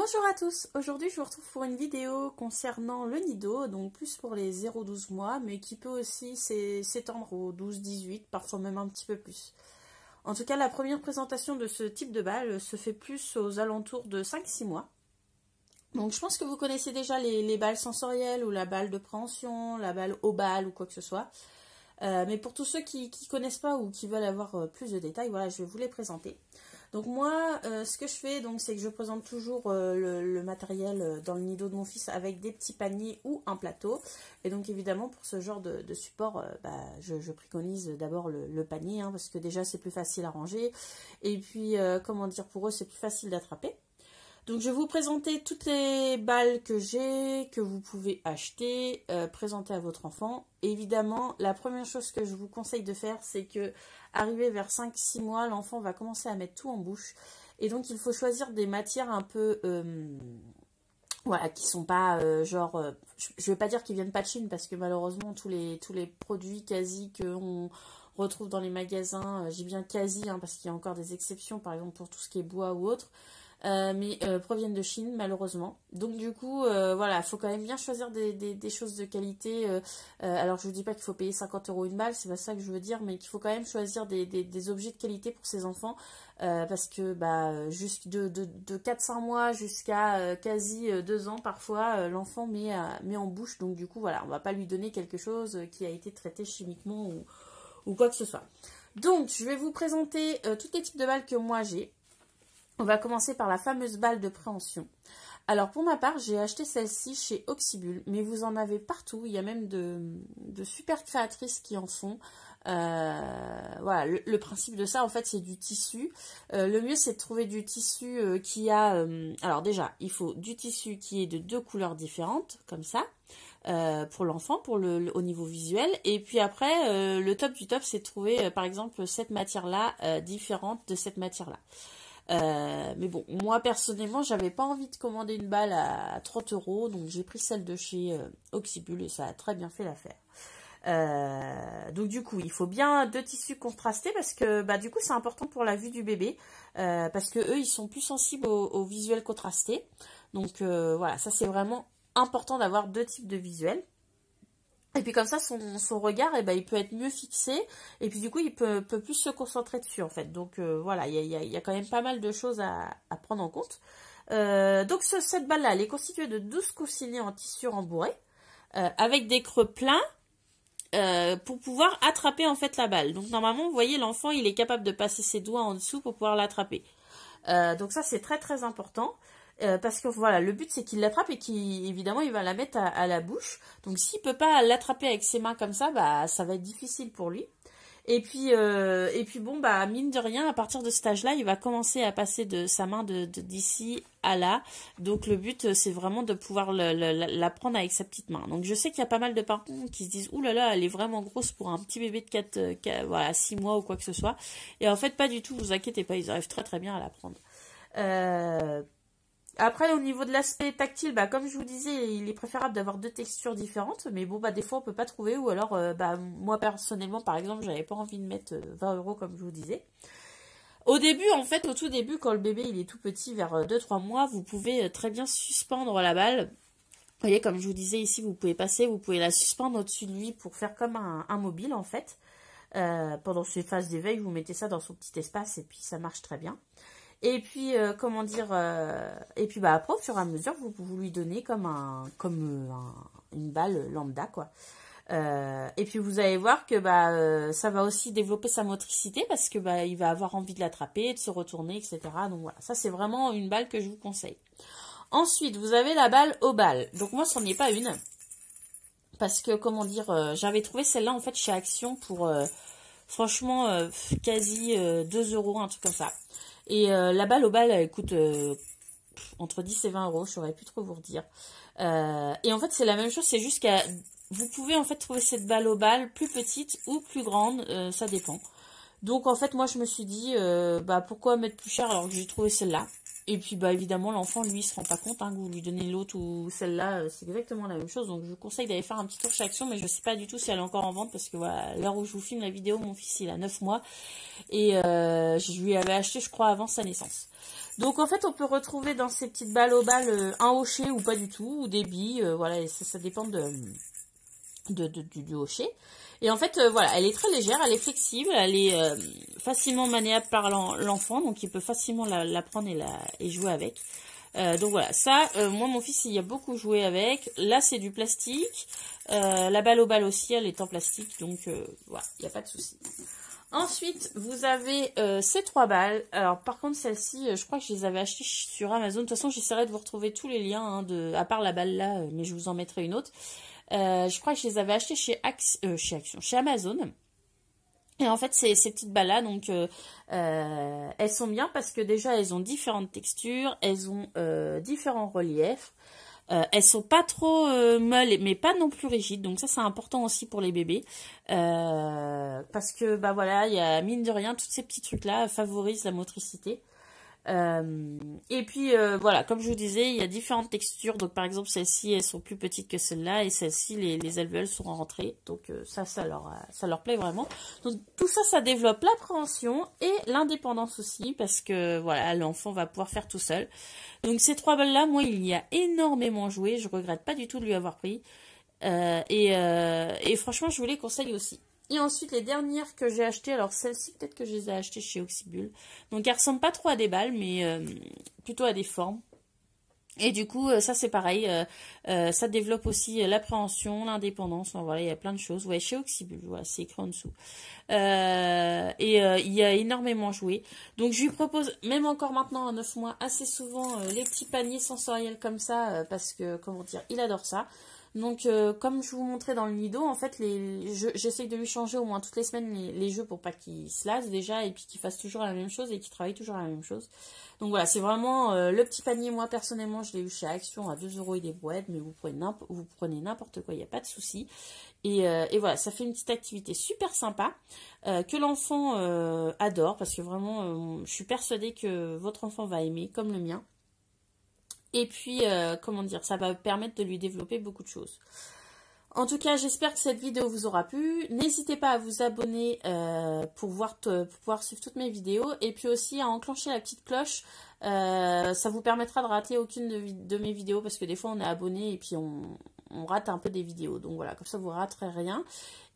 Bonjour à tous, aujourd'hui je vous retrouve pour une vidéo concernant le Nido, donc plus pour les 0-12 mois, mais qui peut aussi s'étendre aux 12-18, parfois même un petit peu plus. En tout cas, la première présentation de ce type de balle se fait plus aux alentours de 5-6 mois. Donc je pense que vous connaissez déjà les balles sensorielles ou la balle de préhension, la balle ovale ou quoi que ce soit. Mais pour tous ceux qui ne connaissent pas ou qui veulent avoir plus de détails, voilà, je vais vous les présenter. Donc moi, ce que je fais, c'est que je présente toujours le matériel dans le Nido de mon fils avec des petits paniers ou un plateau. Et donc évidemment, pour ce genre de support, je préconise d'abord le panier, hein, parce que déjà c'est plus facile à ranger. Et puis, comment dire, pour eux c'est plus facile d'attraper. Donc je vais vous présenter toutes les balles que j'ai, que vous pouvez acheter, présenter à votre enfant. Et évidemment, la première chose que je vous conseille de faire, c'est que arrivé vers 5-6 mois, l'enfant va commencer à mettre tout en bouche. Et donc il faut choisir des matières un peu, voilà, qui sont pas genre, je vais pas dire qu'ils viennent pas de Chine, parce que malheureusement tous les produits quasi qu'on retrouve dans les magasins, j'ai bien quasi, hein, parce qu'il y a encore des exceptions, par exemple pour tout ce qui est bois ou autre. Mais proviennent de Chine malheureusement. Donc du coup, voilà, il faut quand même bien choisir des choses de qualité. Alors je vous dis pas qu'il faut payer 50 € une balle, c'est pas ça que je veux dire, mais qu'il faut quand même choisir des objets de qualité pour ses enfants, parce que de 4-5 mois jusqu'à quasi 2 ans parfois, l'enfant met en bouche. Donc du coup, voilà, on va pas lui donner quelque chose qui a été traité chimiquement ou quoi que ce soit. Donc je vais vous présenter tous les types de balles que moi j'ai. On va commencer par la fameuse balle de préhension. Alors pour ma part, j'ai acheté celle-ci chez Oxybul, mais vous en avez partout. Il y a même de super créatrices qui en font. Voilà, le principe de ça, en fait, c'est du tissu. Le mieux, c'est de trouver du tissu qui a... alors déjà, il faut du tissu qui est de 2 couleurs différentes, comme ça. Pour l'enfant, au niveau visuel. Et puis après, le top du top, c'est de trouver, par exemple, cette matière-là différente de cette matière-là. Mais bon, moi personnellement, j'avais pas envie de commander une balle à 30 €, donc j'ai pris celle de chez Oxybul et ça a très bien fait l'affaire. Donc du coup, il faut bien 2 tissus contrastés parce que du coup c'est important pour la vue du bébé, parce que eux ils sont plus sensibles au visuel contrasté. Donc voilà, ça c'est vraiment important d'avoir 2 types de visuels. Et puis comme ça, son regard, il peut être mieux fixé. Et puis du coup, il peut plus se concentrer dessus, en fait. Donc voilà, il y a quand même pas mal de choses à prendre en compte. Donc cette balle-là, elle est constituée de 12 coussinets en tissu rembourré, avec des creux pleins, pour pouvoir attraper en fait la balle. Donc normalement, vous voyez, l'enfant, il est capable de passer ses doigts en dessous pour pouvoir l'attraper. Donc ça, c'est très très important. Parce que voilà, le but c'est qu'il l'attrape et qu'évidemment il va la mettre à la bouche. Donc s'il peut pas l'attraper avec ses mains comme ça, ça va être difficile pour lui. Et puis bon, mine de rien, à partir de cet âge-là, il va commencer à passer de sa main d'ici à là. Donc le but c'est vraiment de pouvoir la prendre avec sa petite main. Donc je sais qu'il y a pas mal de parents qui se disent « Ouh là là, elle est vraiment grosse pour un petit bébé de 6 mois ou quoi que ce soit. » Et en fait pas du tout, vous inquiétez pas, ils arrivent très très bien à la prendre. Après, au niveau de l'aspect tactile, comme je vous disais, il est préférable d'avoir 2 textures différentes. Mais bon, des fois, on peut pas trouver. Ou alors, moi, personnellement, par exemple, j'avais pas envie de mettre 20 € comme je vous disais. Au début, en fait, au tout début, quand le bébé il est tout petit, vers 2-3 mois, vous pouvez très bien suspendre la balle. Vous voyez, comme je vous disais ici, vous pouvez la suspendre au-dessus de lui pour faire comme un mobile, en fait. Pendant ses phases d'éveil, vous mettez ça dans son petit espace et puis ça marche très bien. Et puis, et puis après, au fur et à mesure, vous lui donnez comme une balle lambda, quoi. Et puis, vous allez voir que ça va aussi développer sa motricité parce que il va avoir envie de l'attraper, de se retourner, etc. Donc voilà, ça c'est vraiment une balle que je vous conseille. Ensuite, vous avez la balle ovale. Donc moi, c'en est pas une. Parce que, j'avais trouvé celle-là, en fait, chez Action pour, franchement, quasi 2 €, un truc comme ça. Et la balle ovale, elle coûte entre 10 et 20 €, je saurais plus trop vous redire. Et en fait, c'est la même chose, c'est juste que vous pouvez en fait trouver cette balle ovale plus petite ou plus grande, ça dépend. Donc en fait, moi je me suis dit, pourquoi mettre plus cher alors que j'ai trouvé celle-là. Et puis bah évidemment l'enfant lui il se rend pas compte hein, que vous lui donnez l'autre ou celle-là, c'est exactement la même chose. Donc je vous conseille d'aller faire un petit tour chez Action, mais je sais pas du tout si elle est encore en vente parce que voilà, à l'heure où je vous filme la vidéo, mon fils il a 9 mois et je lui avais acheté je crois avant sa naissance. Donc en fait on peut retrouver dans ces petites balles au bal un hochet ou pas du tout, ou des billes, voilà, et ça dépend du hochet. Et en fait, voilà, elle est très légère, elle est flexible, elle est facilement maniable par l'enfant, donc il peut facilement la prendre et jouer avec. Donc voilà, ça, moi mon fils il a beaucoup joué avec. Là c'est du plastique, la balle au bal aussi, elle est en plastique, donc voilà, il n'y a pas de souci. Ensuite, vous avez ces 3 balles. Alors par contre celles-ci, je crois que je les avais achetées sur Amazon. De toute façon j'essaierai de vous retrouver tous les liens, hein, à part la balle là, mais je vous en mettrai une autre. Je crois que je les avais achetées chez Amazon. Et en fait, ces petites balles-là, donc, elles sont bien parce que déjà, elles ont différentes textures, elles ont différents reliefs. Elles sont pas trop molles, mais pas non plus rigides. Donc ça, c'est important aussi pour les bébés. Parce que, bah voilà, il y a, mine de rien, tous ces petits trucs-là favorisent la motricité. Et puis voilà, comme je vous disais, il y a différentes textures. Donc par exemple celles-ci elles sont plus petites que celles-là, et celles-ci les alvéoles sont rentrées. Donc ça leur plaît vraiment. Donc tout ça, ça développe l'appréhension et l'indépendance aussi, parce que voilà, l'enfant va pouvoir faire tout seul. Donc ces 3 balles là, moi il y a énormément joué, je regrette pas du tout de lui avoir pris. Et franchement je vous les conseille aussi. Et ensuite, les dernières que j'ai achetées, alors celles-ci, peut-être que je les ai achetées chez Oxybul. Donc, elles ressemblent pas trop à des balles, mais plutôt à des formes. Et du coup, ça c'est pareil, ça développe aussi l'appréhension, l'indépendance, enfin, voilà, il y a plein de choses. Ouais, chez Oxybul, voilà, c'est écrit en dessous. Il y a énormément joué. Donc, je lui propose, même encore maintenant à 9 mois, assez souvent les petits paniers sensoriels comme ça, parce que, comment dire, il adore ça. Donc, comme je vous montrais dans le Nido, en fait, j'essaye de lui changer au moins toutes les semaines les jeux pour pas qu'il se lasse déjà, et puis qu'il fasse toujours la même chose et qu'il travaille toujours la même chose. Donc voilà, c'est vraiment le petit panier. Moi, personnellement, je l'ai eu chez Action à 2 € et des brouettes, mais vous prenez n'importe quoi, il n'y a pas de souci. Et voilà, ça fait une petite activité super sympa que l'enfant adore, parce que vraiment, je suis persuadée que votre enfant va aimer, comme le mien. Et puis, comment dire, ça va permettre de lui développer beaucoup de choses. En tout cas, j'espère que cette vidéo vous aura plu. N'hésitez pas à vous abonner pour pouvoir suivre toutes mes vidéos. Et puis aussi à enclencher la petite cloche. Ça vous permettra de rater aucune de mes vidéos, parce que des fois on est abonné et puis on rate un peu des vidéos. Donc voilà, comme ça vous raterez rien.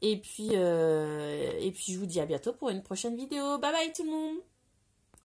Et puis je vous dis à bientôt pour une prochaine vidéo. Bye bye tout le monde!